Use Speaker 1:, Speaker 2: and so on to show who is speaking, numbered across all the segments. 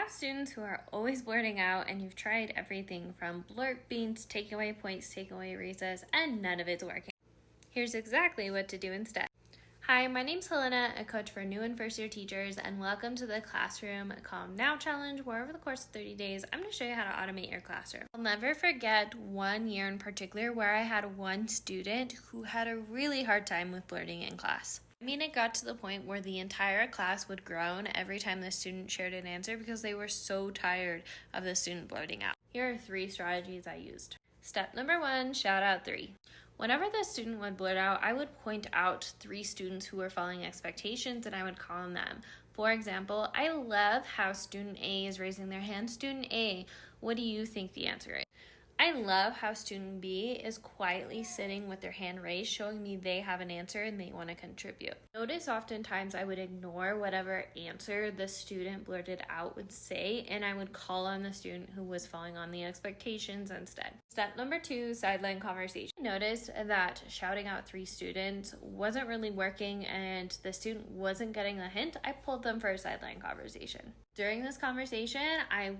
Speaker 1: have students who are always blurting out and you've tried everything from blurt beans, take away points, take away recess, and none of it's working. Here's exactly what to do instead. Hi, my name's Helena, a coach for new and first year teachers, and welcome to the Classroom Calm Now Challenge, where over the course of 30 days, I'm going to show you how to automate your classroom. I'll never forget one year in particular where I had one student who had a really hard time with blurting in class. It got to the point where the entire class would groan every time the student shared an answer because they were so tired of the student blurting out. Here are 3 strategies I used. Step number 1, shout out 3. Whenever the student would blurt out, I would point out 3 students who were following expectations and I would call on them. For example, I love how student A is raising their hand. Student A, what do you think the answer is? I love how student B is quietly sitting with their hand raised, showing me they have an answer and they want to contribute. Notice oftentimes I would ignore whatever answer the student blurted out would say, and I would call on the student who was following on the expectations instead. Step number 2, sideline conversation. I noticed that shouting out 3 students wasn't really working and the student wasn't getting the hint. I pulled them for a sideline conversation. During this conversation, I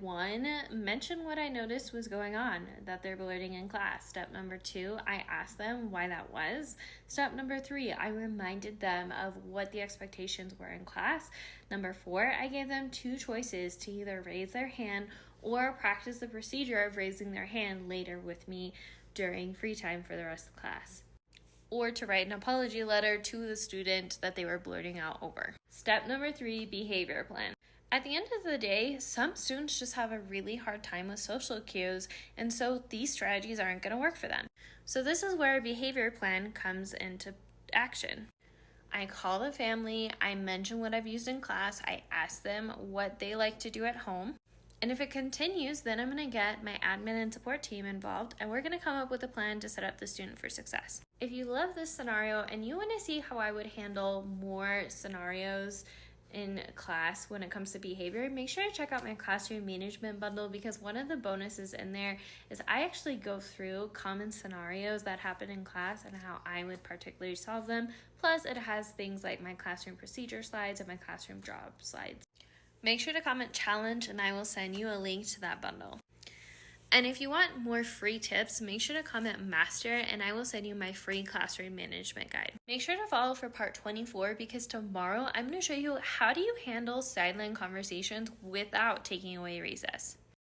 Speaker 1: mentioned what I noticed was going on, that they're blurting in class. Step number 2, I asked them why that was. Step number 3, I reminded them of what the expectations were in class. Number 4, I gave them 2 choices to either raise their hand or practice the procedure of raising their hand later with me during free time for the rest of the class, or to write an apology letter to the student that they were blurting out over. Step number 3, behavior plan. At the end of the day, some students just have a really hard time with social cues, and so these strategies aren't going to work for them. So this is where a behavior plan comes into action. I call the family, I mention what I've used in class, I ask them what they like to do at home, and if it continues, then I'm going to get my admin and support team involved, and we're going to come up with a plan to set up the student for success. If you love this scenario and you want to see how I would handle more scenarios in class when it comes to behavior, make sure to check out my classroom management bundle, because one of the bonuses in there is I actually go through common scenarios that happen in class and how I would particularly solve them. Plus it has things like my classroom procedure slides and my classroom job slides. Make sure to comment challenge and I will send you a link to that bundle. And if you want more free tips, make sure to comment master and I will send you my free classroom management guide. Make sure to follow for part 24 because tomorrow I'm going to show you how do you handle sideline conversations without taking away recess.